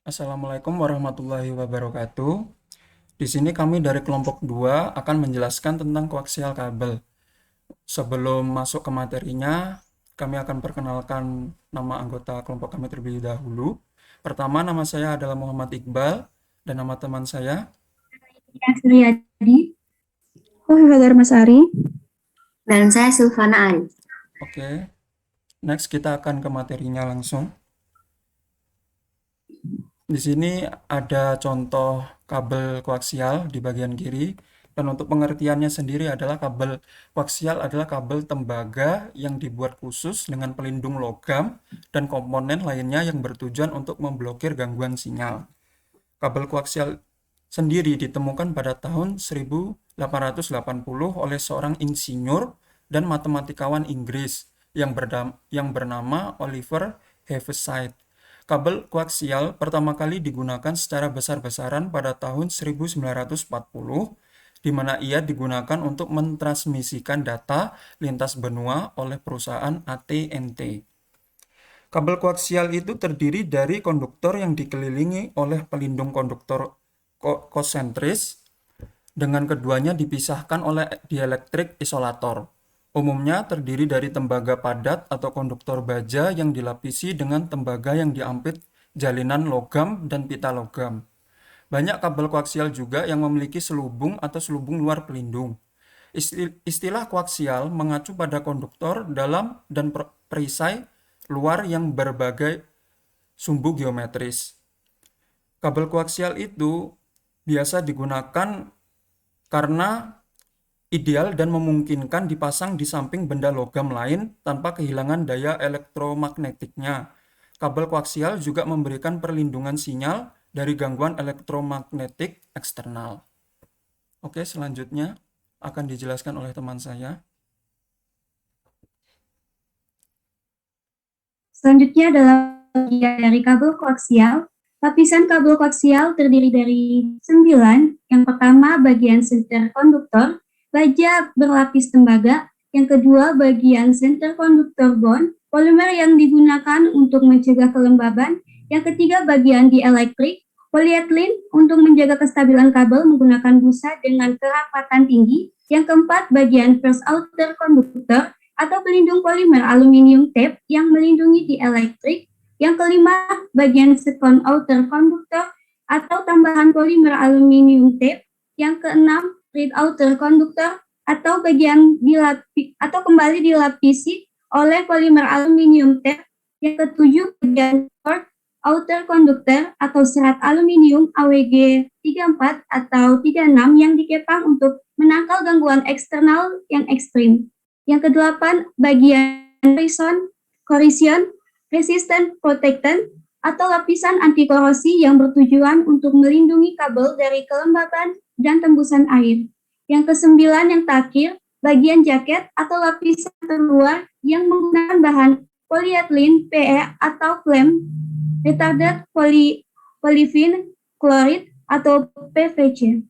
Assalamualaikum warahmatullahi wabarakatuh. Di sini kami dari kelompok 2 akan menjelaskan tentang koaksial kabel. Sebelum masuk ke materinya, kami akan perkenalkan nama anggota kelompok kami terlebih dahulu. Pertama, nama saya adalah Muhammad Iqbal, dan nama teman saya. Suryadi, Hadar Masari, Dan saya Silvana Ari. Oke, next kita akan ke materinya langsung. Di sini ada contoh kabel koaksial di bagian kiri, dan untuk pengertiannya sendiri adalah kabel koaksial adalah kabel tembaga yang dibuat khusus dengan pelindung logam dan komponen lainnya yang bertujuan untuk memblokir gangguan sinyal. Kabel koaksial sendiri ditemukan pada tahun 1880 oleh seorang insinyur dan matematikawan Inggris yang bernama Oliver Heaviside. Kabel koaksial pertama kali digunakan secara besar-besaran pada tahun 1940, di mana ia digunakan untuk mentransmisikan data lintas benua oleh perusahaan AT&T. Kabel koaksial itu terdiri dari konduktor yang dikelilingi oleh pelindung konduktor konsentris, dengan keduanya dipisahkan oleh dielektrik isolator. Umumnya terdiri dari tembaga padat atau konduktor baja yang dilapisi dengan tembaga yang diampit jalinan logam dan pita logam. Banyak kabel koaksial juga yang memiliki selubung atau selubung luar pelindung. Istilah koaksial mengacu pada konduktor dalam dan perisai luar yang berbagai sumbu geometris. Kabel koaksial itu biasa digunakan karena ideal dan memungkinkan dipasang di samping benda logam lain tanpa kehilangan daya elektromagnetiknya. Kabel koaksial juga memberikan perlindungan sinyal dari gangguan elektromagnetik eksternal. Oke, selanjutnya akan dijelaskan oleh teman saya. Selanjutnya adalah bagian dari kabel koaksial. Lapisan kabel koaksial terdiri dari 9. Yang pertama, bagian center konduktor, baja berlapis tembaga. Yang kedua, bagian center konduktor bond, polimer yang digunakan untuk mencegah kelembaban. Yang ketiga, bagian dielektrik, polyethylene untuk menjaga kestabilan kabel menggunakan busa dengan kerapatan tinggi. Yang keempat, bagian first outer konduktor atau pelindung polimer aluminium tape yang melindungi dielektrik. Yang kelima, bagian second outer conductor atau tambahan polimer aluminium tape. Yang keenam, third outer conductor atau kembali dilapisi oleh polimer aluminium tape. Yang ketujuh, bagian fourth outer conductor atau serat aluminium AWG 34 atau 36 yang dikepang untuk menangkal gangguan eksternal yang ekstrim. Yang kedelapan, bagian corrosion resistant protectant atau lapisan anti korosi yang bertujuan untuk melindungi kabel dari kelembaban dan tembusan air. Yang kesembilan, yang terakhir, bagian jaket atau lapisan terluar yang menggunakan bahan polyethylene PE atau flame retardant polyvinyl chloride atau PVC.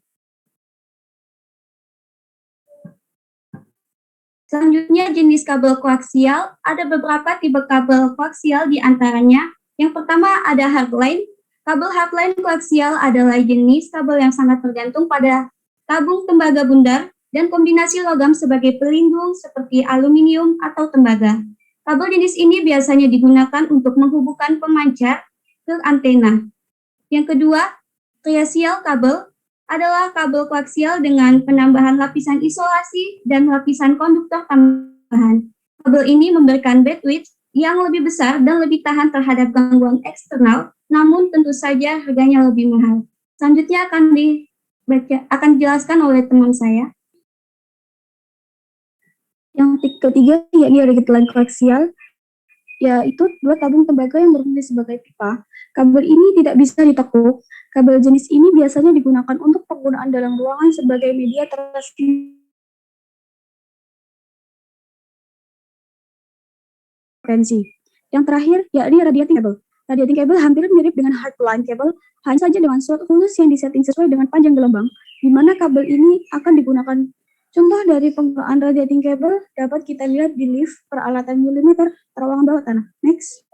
Selanjutnya, jenis kabel koaksial. Ada beberapa tipe kabel koaksial di antaranya. Yang pertama ada hardline. Kabel hardline koaksial adalah jenis kabel yang sangat tergantung pada tabung tembaga bundar dan kombinasi logam sebagai pelindung seperti aluminium atau tembaga. Kabel jenis ini biasanya digunakan untuk menghubungkan pemancar ke antena. Yang kedua, triaxial kabel adalah kabel koaksial dengan penambahan lapisan isolasi dan lapisan konduktor tambahan. Kabel ini memberikan bandwidth yang lebih besar dan lebih tahan terhadap gangguan eksternal, namun tentu saja harganya lebih mahal. Selanjutnya akan dijelaskan oleh teman saya. Yang ketiga, yakni ragit line koaksial, yaitu dua tabung tembaga yang berfungsi sebagai pipa. Kabel ini tidak bisa ditekuk. Kabel jenis ini biasanya digunakan untuk penggunaan dalam ruangan sebagai media transferensi. Yang terakhir, yakni radiating cable. Radiating cable hampir mirip dengan hardline cable, hanya saja dengan slot khusus yang disetting sesuai dengan panjang gelombang, di mana kabel ini akan digunakan. Contoh dari penggunaan radiating cable dapat kita lihat di lift peralatan milimeter terowongan bawah tanah. Next.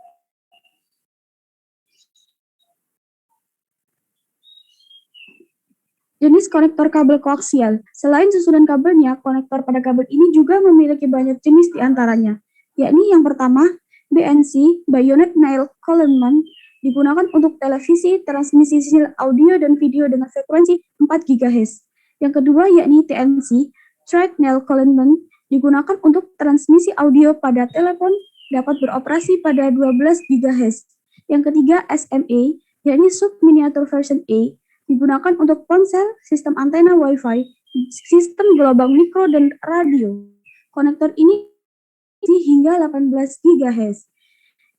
Jenis konektor kabel koaksial. Selain susunan kabelnya, konektor pada kabel ini juga memiliki banyak jenis di antaranya, yakni yang pertama, BNC, Bayonet Nail Coulomb, digunakan untuk televisi, transmisi sinyal audio dan video dengan frekuensi 4 GHz. Yang kedua, yakni TNC, Thread Nail Coulomb, digunakan untuk transmisi audio pada telepon, dapat beroperasi pada 12 GHz. Yang ketiga, SMA, yakni Sub Miniature Version A, digunakan untuk ponsel, sistem antena Wi-Fi, sistem gelombang mikro, dan radio. Konektor ini hingga 18 GHz.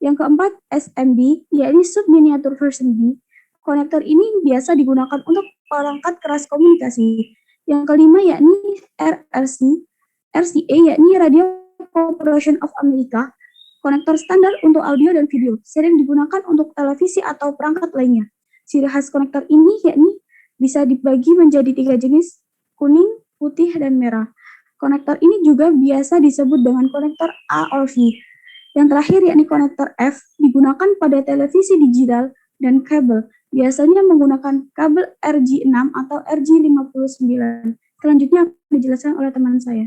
Yang keempat, SMB, yakni Sub-Miniature Version B. Konektor ini biasa digunakan untuk perangkat keras komunikasi. Yang kelima, yakni RCA, yakni Radio Corporation of America. Konektor standar untuk audio dan video, sering digunakan untuk televisi atau perangkat lainnya. Ciri khas konektor ini yakni bisa dibagi menjadi 3 jenis, kuning, putih, dan merah. Konektor ini juga biasa disebut dengan konektor A or V. Yang terakhir yakni konektor F, digunakan pada televisi digital dan kabel, biasanya menggunakan kabel RJ6 atau RJ59. Selanjutnya akan dijelaskan oleh teman saya.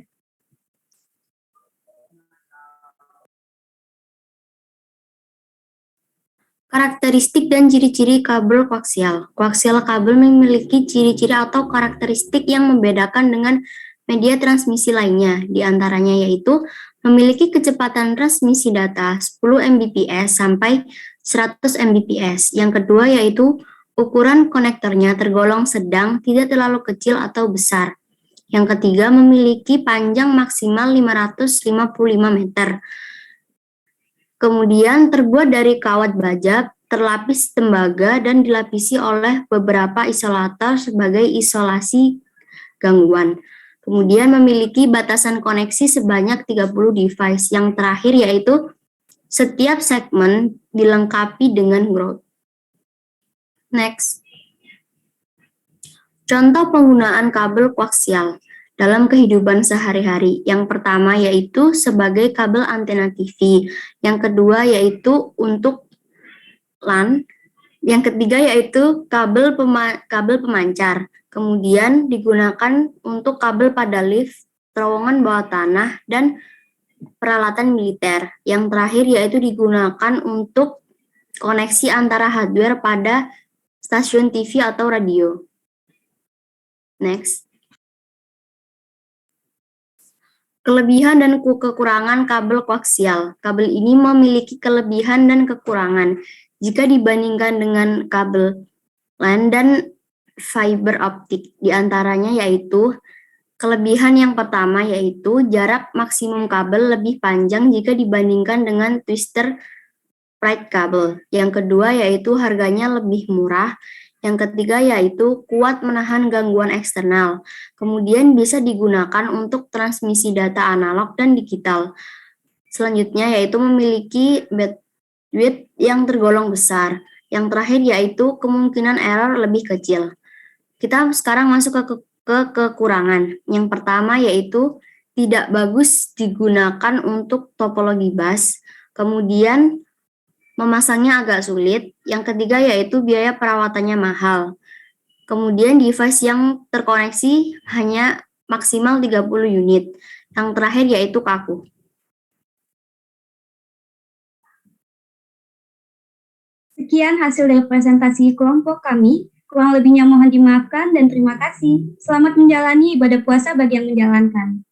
Karakteristik dan ciri-ciri kabel koaksial. Koaksial kabel memiliki ciri-ciri atau karakteristik yang membedakan dengan media transmisi lainnya, di antaranya yaitu memiliki kecepatan transmisi data 10 Mbps sampai 100 Mbps. Yang kedua yaitu ukuran konektornya tergolong sedang, tidak terlalu kecil atau besar. Yang ketiga memiliki panjang maksimal 555 meter. Kemudian terbuat dari kawat baja, terlapis tembaga, dan dilapisi oleh beberapa isolator sebagai isolasi gangguan. Kemudian memiliki batasan koneksi sebanyak 30 device. Yang terakhir yaitu setiap segmen dilengkapi dengan ground. Next. Contoh penggunaan kabel koaksial dalam kehidupan sehari-hari. Yang pertama yaitu sebagai kabel antena TV. Yang kedua yaitu untuk LAN. Yang ketiga yaitu kabel pemancar. Kemudian digunakan untuk kabel pada lift, terowongan bawah tanah, dan peralatan militer. Yang terakhir yaitu digunakan untuk koneksi antara hardware pada stasiun TV atau radio. Next. Kelebihan dan kekurangan kabel koaksial. Kabel ini memiliki kelebihan dan kekurangan jika dibandingkan dengan kabel LAN dan fiber optik. Di antaranya yaitu kelebihan yang pertama yaitu jarak maksimum kabel lebih panjang jika dibandingkan dengan twister pride kabel. Yang kedua yaitu harganya lebih murah. Yang ketiga yaitu kuat menahan gangguan eksternal. Kemudian bisa digunakan untuk transmisi data analog dan digital. Selanjutnya yaitu memiliki bandwidth yang tergolong besar. Yang terakhir yaitu kemungkinan error lebih kecil. Kita sekarang masuk ke kekurangan. Yang pertama yaitu tidak bagus digunakan untuk topologi bus. Kemudian memasangnya agak sulit. Yang ketiga yaitu biaya perawatannya mahal. Kemudian device yang terkoneksi hanya maksimal 30 unit. Yang terakhir yaitu kaku. Sekian hasil dari presentasi kelompok kami. Kurang lebihnya mohon dimaafkan dan terima kasih. Selamat menjalani ibadah puasa bagi yang menjalankan.